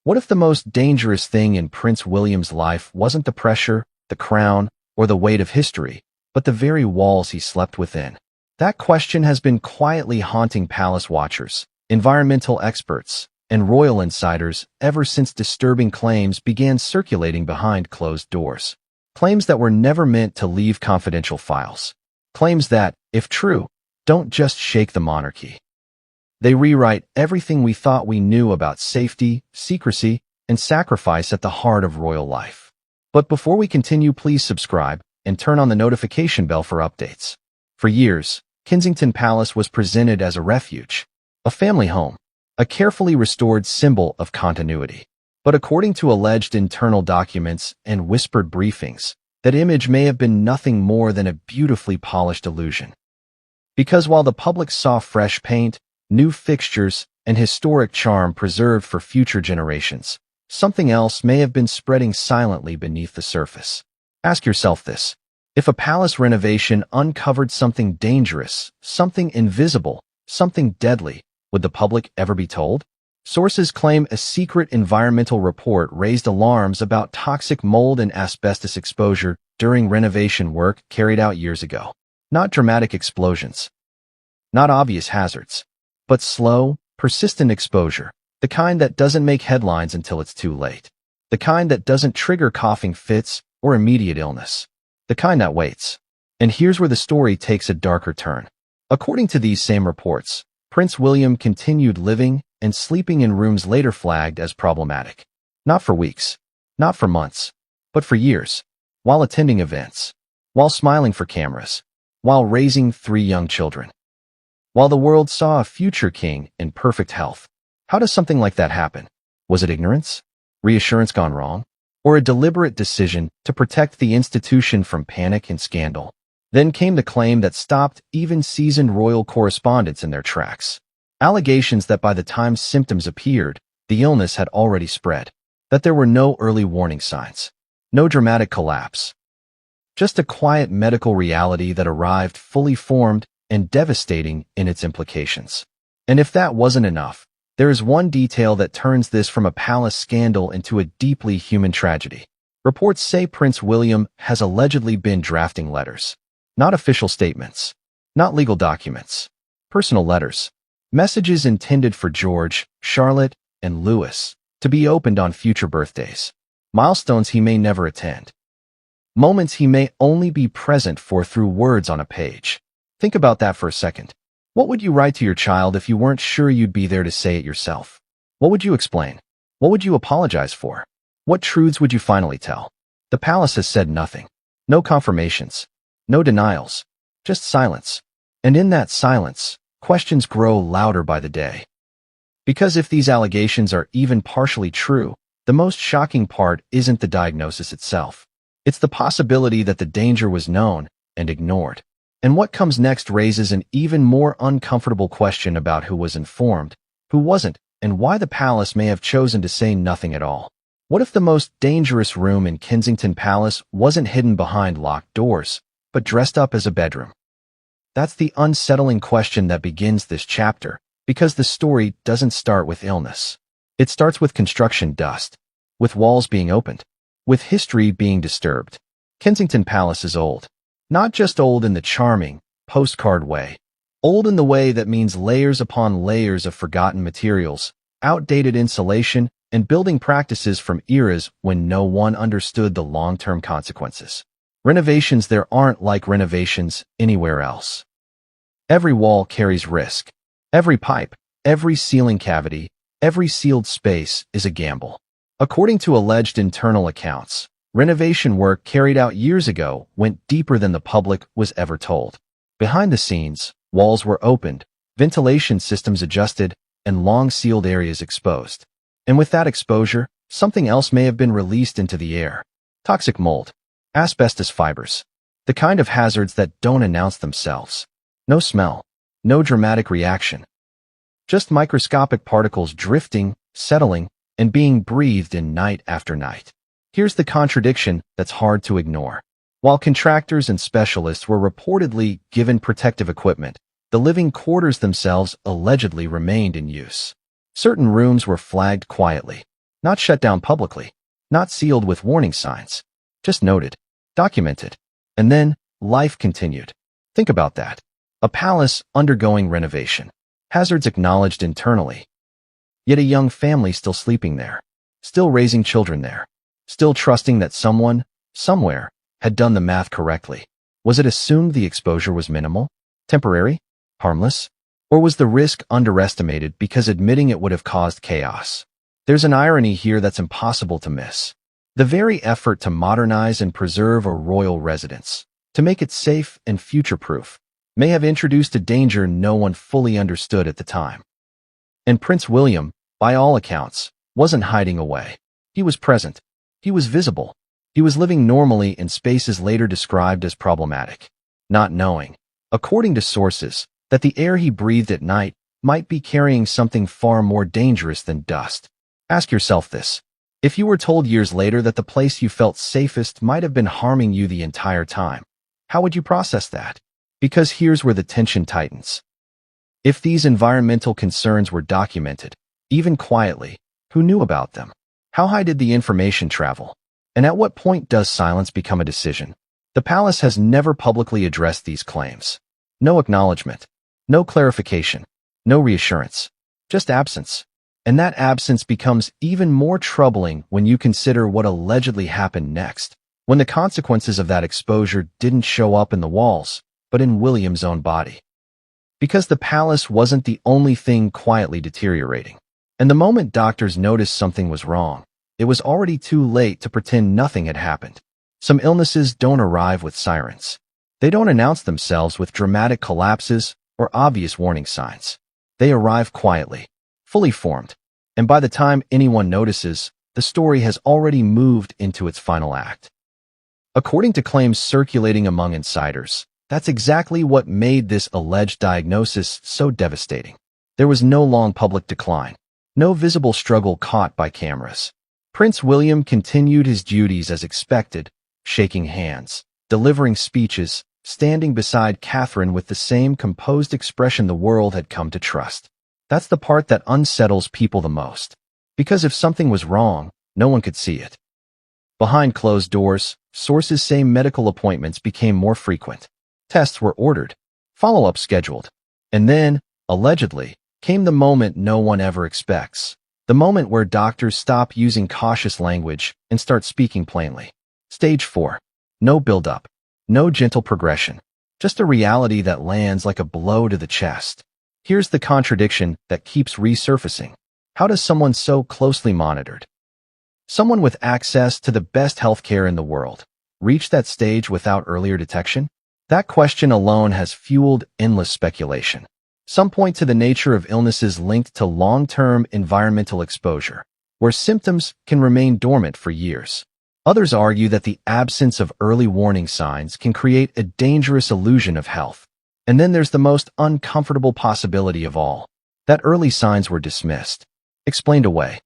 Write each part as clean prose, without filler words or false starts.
What if the most dangerous thing in Prince William's life wasn't the pressure, the crown, or the weight of history, but the very walls he slept within? That question has been quietly haunting palace watchers, environmental experts, and royal insiders ever since disturbing claims began circulating behind closed doors. Claims that were never meant to leave confidential files. Claims that, if true, don't just shake the monarchy. They rewrite everything we thought we knew about safety, secrecy, and sacrifice at the heart of royal life. But before we continue, please subscribe and turn on the notification bell for updates. For years, Kensington Palace was presented as a refuge, a family home, a carefully restored symbol of continuity. But according to alleged internal documents and whispered briefings, that image may have been nothing more than a beautifully polished illusion. Because while the public saw fresh paint, new fixtures, and historic charm preserved for future generations, something else may have been spreading silently beneath the surface. Ask yourself this: if a palace renovation uncovered something dangerous, something invisible, something deadly, would the public ever be told? Sources claim a secret environmental report raised alarms about toxic mold and asbestos exposure during renovation work carried out years ago. Not dramatic explosions, not obvious hazards, but slow, persistent exposure, the kind that doesn't make headlines until it's too late, the kind that doesn't trigger coughing fits or immediate illness, the kind that waits. And here's where the story takes a darker turn. According to these same reports, Prince William continued living and sleeping in rooms later flagged as problematic. Not for weeks, not for months, but for years, while attending events, while smiling for cameras, while raising 3 young children, while the world saw a future king in perfect health. How does something like that happen? Was it ignorance? Reassurance gone wrong? Or a deliberate decision to protect the institution from panic and scandal? Then came the claim that stopped even seasoned royal correspondents in their tracks. Allegations that by the time symptoms appeared, the illness had already spread. That there were no early warning signs. No dramatic collapse. Just a quiet medical reality that arrived fully formed and devastating in its implications. And if that wasn't enough, there is one detail that turns this from a palace scandal into a deeply human tragedy. Reports say Prince William has allegedly been drafting letters. Not official statements. Not legal documents. Personal letters. Messages intended for George, Charlotte, and Louis to be opened on future birthdays. Milestones he may never attend. Moments he may only be present for through words on a page. Think about that for a second. What would you write to your child if you weren't sure you'd be there to say it yourself? What would you explain? What would you apologize for? What truths would you finally tell? The palace has said nothing. No confirmations. No denials. Just silence. And in that silence, questions grow louder by the day. Because if these allegations are even partially true, the most shocking part isn't the diagnosis itself. It's the possibility that the danger was known and ignored. And what comes next raises an even more uncomfortable question about who was informed, who wasn't, and why the palace may have chosen to say nothing at all. What if the most dangerous room in Kensington Palace wasn't hidden behind locked doors, but dressed up as a bedroom? That's the unsettling question that begins this chapter, because the story doesn't start with illness. It starts with construction dust, with walls being opened, with history being disturbed. Kensington Palace is old. Not just old in the charming, postcard way. Old in the way that means layers upon layers of forgotten materials, outdated insulation, and building practices from eras when no one understood the long-term consequences. Renovations there aren't like renovations anywhere else. Every wall carries risk. Every pipe, every ceiling cavity, every sealed space is a gamble. According to alleged internal accounts, renovation work carried out years ago went deeper than the public was ever told. Behind the scenes, walls were opened, ventilation systems adjusted, and long-sealed areas exposed. And with that exposure, something else may have been released into the air. Toxic mold. Asbestos fibers. The kind of hazards that don't announce themselves. No smell. No dramatic reaction. Just microscopic particles drifting, settling, and being breathed in night after night. Here's the contradiction that's hard to ignore. While contractors and specialists were reportedly given protective equipment, the living quarters themselves allegedly remained in use. Certain rooms were flagged quietly. Not shut down publicly. Not sealed with warning signs. Just noted. Documented. And then, life continued. Think about that. A palace undergoing renovation. Hazards acknowledged internally. Yet a young family still sleeping there. Still raising children there. Still trusting that someone, somewhere, had done the math correctly. Was it assumed the exposure was minimal? Temporary? Harmless? Or was the risk underestimated because admitting it would have caused chaos? There's an irony here that's impossible to miss. The very effort to modernize and preserve a royal residence, to make it safe and future-proof, may have introduced a danger no one fully understood at the time. And Prince William, by all accounts, wasn't hiding away. He was present. He was visible. He was living normally in spaces later described as problematic, not knowing, according to sources, that the air he breathed at night might be carrying something far more dangerous than dust. Ask yourself this. If you were told years later that the place you felt safest might have been harming you the entire time, how would you process that? Because here's where the tension tightens. If these environmental concerns were documented, even quietly, who knew about them? How high did the information travel? And at what point does silence become a decision? The palace has never publicly addressed these claims. No acknowledgement, no clarification, no reassurance, just absence. And that absence becomes even more troubling when you consider what allegedly happened next, when the consequences of that exposure didn't show up in the walls, but in William's own body. Because the palace wasn't the only thing quietly deteriorating. And the moment doctors noticed something was wrong, it was already too late to pretend nothing had happened. Some illnesses don't arrive with sirens. They don't announce themselves with dramatic collapses or obvious warning signs. They arrive quietly, fully formed, and by the time anyone notices, the story has already moved into its final act. According to claims circulating among insiders, that's exactly what made this alleged diagnosis so devastating. There was no long public decline, no visible struggle caught by cameras. Prince William continued his duties as expected, shaking hands, delivering speeches, standing beside Catherine with the same composed expression the world had come to trust. That's the part that unsettles people the most. Because if something was wrong, no one could see it. Behind closed doors, sources say medical appointments became more frequent. Tests were ordered, follow-up scheduled. And then, allegedly, came the moment no one ever expects. The moment where doctors stop using cautious language and start speaking plainly. Stage 4. No build-up. No gentle progression. Just a reality that lands like a blow to the chest. Here's the contradiction that keeps resurfacing. How does someone so closely monitored, someone with access to the best healthcare in the world, reach that stage without earlier detection? That question alone has fueled endless speculation. Some point to the nature of illnesses linked to long-term environmental exposure, where symptoms can remain dormant for years. Others argue that the absence of early warning signs can create a dangerous illusion of health. And then there's the most uncomfortable possibility of all, that early signs were dismissed, explained away,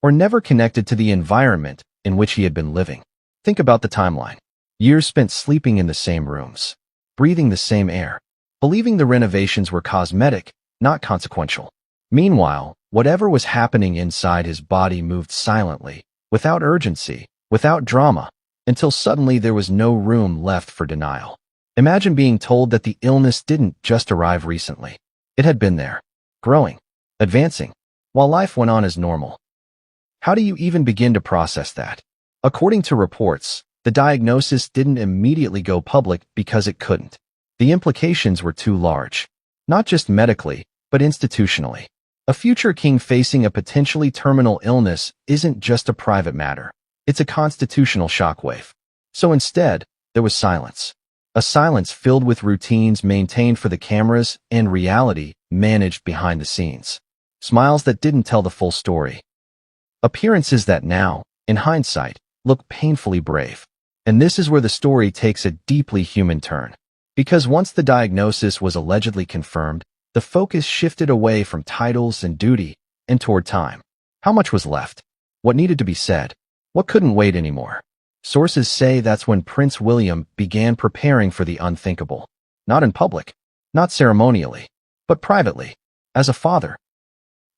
or never connected to the environment in which he had been living. Think about the timeline. Years spent sleeping in the same rooms, breathing the same air, believing the renovations were cosmetic, not consequential. Meanwhile, whatever was happening inside his body moved silently, without urgency, without drama, until suddenly there was no room left for denial. Imagine being told that the illness didn't just arrive recently. It had been there, growing, advancing, while life went on as normal. How do you even begin to process that? According to reports, the diagnosis didn't immediately go public because it couldn't. The implications were too large, not just medically, but institutionally. A future king facing a potentially terminal illness isn't just a private matter. It's a constitutional shockwave. So instead, there was silence. A silence filled with routines maintained for the cameras and reality managed behind the scenes. Smiles that didn't tell the full story. Appearances that now, in hindsight, look painfully brave. And this is where the story takes a deeply human turn. Because once the diagnosis was allegedly confirmed, the focus shifted away from titles and duty and toward time. How much was left? What needed to be said? What couldn't wait anymore? Sources say that's when Prince William began preparing for the unthinkable. Not in public, not ceremonially, but privately, as a father.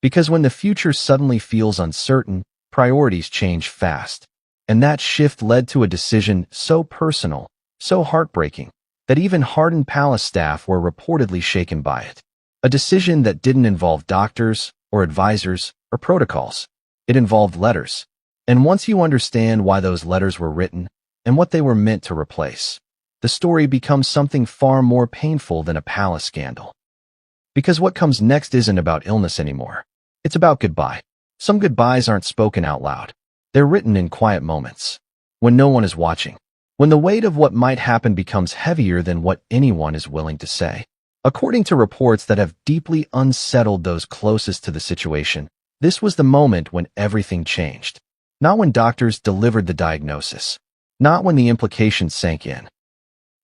Because when the future suddenly feels uncertain, priorities change fast. And that shift led to a decision so personal, so heartbreaking, that even hardened palace staff were reportedly shaken by it. A decision that didn't involve doctors, or advisors, or protocols. It involved letters. And once you understand why those letters were written, and what they were meant to replace, the story becomes something far more painful than a palace scandal. Because what comes next isn't about illness anymore. It's about goodbye. Some goodbyes aren't spoken out loud. They're written in quiet moments, when no one is watching, when the weight of what might happen becomes heavier than what anyone is willing to say. According to reports that have deeply unsettled those closest to the situation, this was the moment when everything changed. Not when doctors delivered the diagnosis, not when the implications sank in,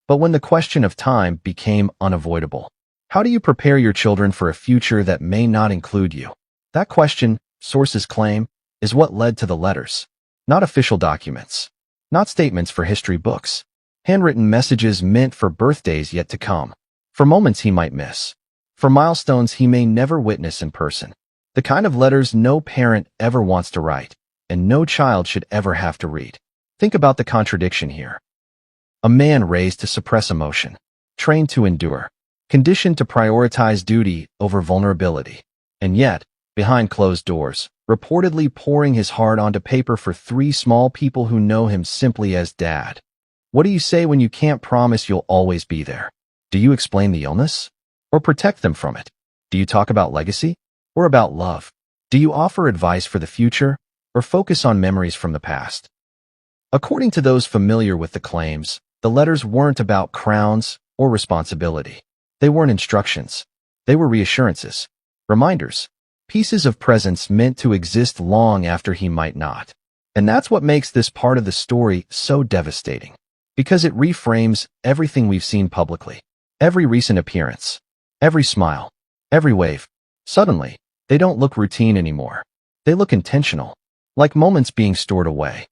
but when the question of time became unavoidable. How do you prepare your children for a future that may not include you? That question, sources claim, is what led to the letters. Not official documents. Not statements for history books. Handwritten messages meant for birthdays yet to come. For moments he might miss. For milestones he may never witness in person. The kind of letters no parent ever wants to write, and no child should ever have to read. Think about the contradiction here. A man raised to suppress emotion, trained to endure, conditioned to prioritize duty over vulnerability, and yet, behind closed doors, reportedly pouring his heart onto paper for 3 small people who know him simply as Dad. What do you say when you can't promise you'll always be there? Do you explain the illness? Or protect them from it? Do you talk about legacy? Or about love? Do you offer advice for the future? Or focus on memories from the past? According to those familiar with the claims, the letters weren't about crowns or responsibility. They weren't instructions. They were reassurances, reminders, pieces of presence meant to exist long after he might not. And that's what makes this part of the story so devastating, because it reframes everything we've seen publicly. Every recent appearance, every smile, every wave. Suddenly, they don't look routine anymore. They look intentional, like moments being stored away.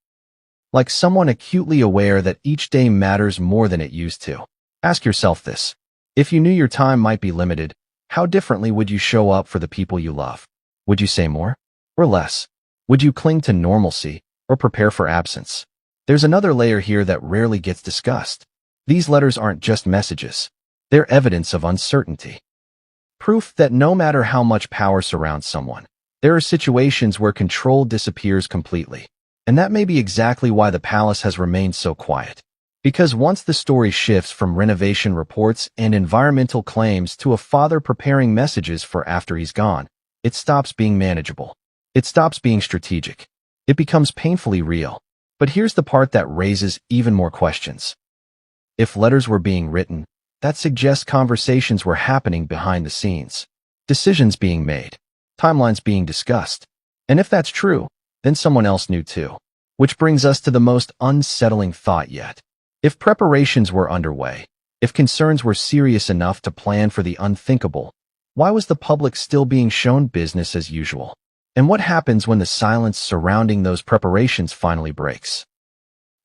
Like someone acutely aware that each day matters more than it used to. Ask yourself this. If you knew your time might be limited, how differently would you show up for the people you love? Would you say more or less? Would you cling to normalcy or prepare for absence? There's another layer here that rarely gets discussed. These letters aren't just messages. They're evidence of uncertainty. Proof that no matter how much power surrounds someone, there are situations where control disappears completely. And that may be exactly why the palace has remained so quiet. Because once the story shifts from renovation reports and environmental claims to a father preparing messages for after he's gone, it stops being manageable. It stops being strategic. It becomes painfully real. But here's the part that raises even more questions. If letters were being written, that suggests conversations were happening behind the scenes. Decisions being made. Timelines being discussed. And if that's true, then someone else knew too. Which brings us to the most unsettling thought yet. If preparations were underway, if concerns were serious enough to plan for the unthinkable, why was the public still being shown business as usual? And what happens when the silence surrounding those preparations finally breaks?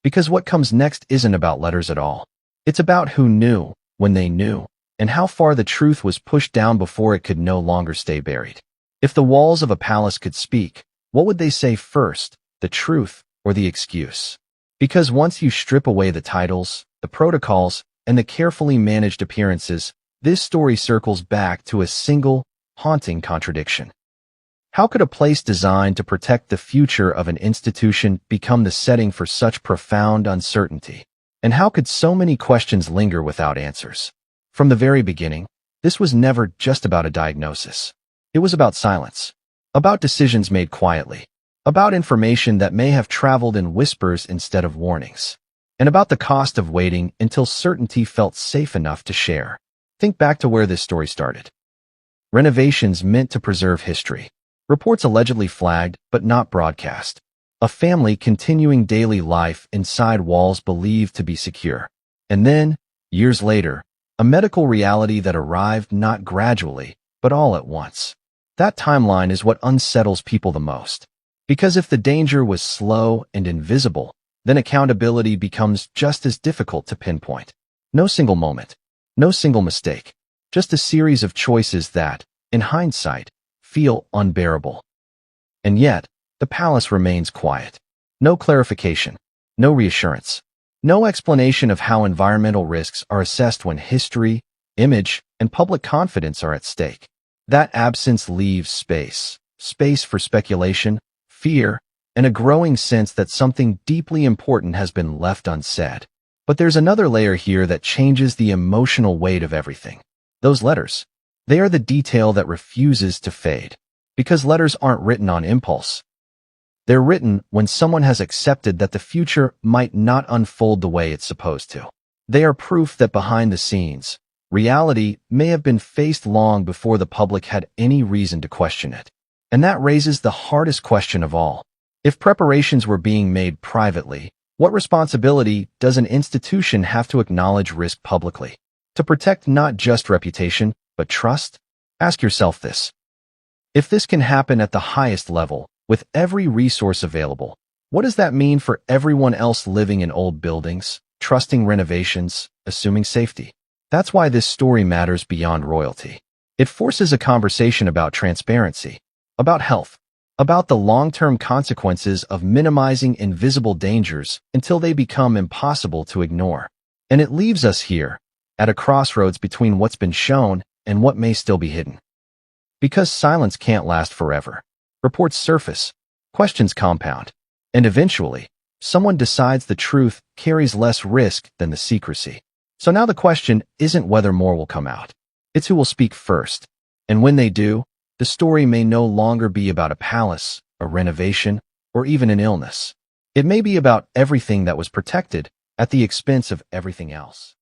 Because what comes next isn't about letters at all. It's about who knew, when they knew, and how far the truth was pushed down before it could no longer stay buried. If the walls of a palace could speak, what would they say first, the truth or the excuse? Because once you strip away the titles, the protocols, and the carefully managed appearances, this story circles back to a single, haunting contradiction. How could a place designed to protect the future of an institution become the setting for such profound uncertainty? And how could so many questions linger without answers? From the very beginning, this was never just about a diagnosis. It was about silence, about decisions made quietly, about information that may have traveled in whispers instead of warnings, and about the cost of waiting until certainty felt safe enough to share. Think back to where this story started. Renovations meant to preserve history. Reports allegedly flagged, but not broadcast. A family continuing daily life inside walls believed to be secure. And then, years later, a medical reality that arrived not gradually, but all at once. That timeline is what unsettles people the most. Because if the danger was slow and invisible, then accountability becomes just as difficult to pinpoint. No single moment, no single mistake, just a series of choices that, in hindsight, feel unbearable. And yet, the palace remains quiet. No clarification, no reassurance, no explanation of how environmental risks are assessed when history, image, and public confidence are at stake. That absence leaves space for speculation, fear, and a growing sense that something deeply important has been left unsaid. But there's another layer here that changes the emotional weight of everything. Those letters. They are the detail that refuses to fade. Because letters aren't written on impulse. They're written when someone has accepted that the future might not unfold the way it's supposed to. They are proof that behind the scenes, reality may have been faced long before the public had any reason to question it. And that raises the hardest question of all. If preparations were being made privately, what responsibility does an institution have to acknowledge risk publicly? To protect not just reputation, but trust? Ask yourself this. If this can happen at the highest level, with every resource available, what does that mean for everyone else living in old buildings, trusting renovations, assuming safety? That's why this story matters beyond royalty. It forces a conversation about transparency, about health, about the long-term consequences of minimizing invisible dangers until they become impossible to ignore. And it leaves us here, at a crossroads between what's been shown and what may still be hidden. Because silence can't last forever. Reports surface, questions compound, and eventually, someone decides the truth carries less risk than the secrecy. So now the question isn't whether more will come out. It's who will speak first. And when they do, the story may no longer be about a palace, a renovation, or even an illness. It may be about everything that was protected at the expense of everything else.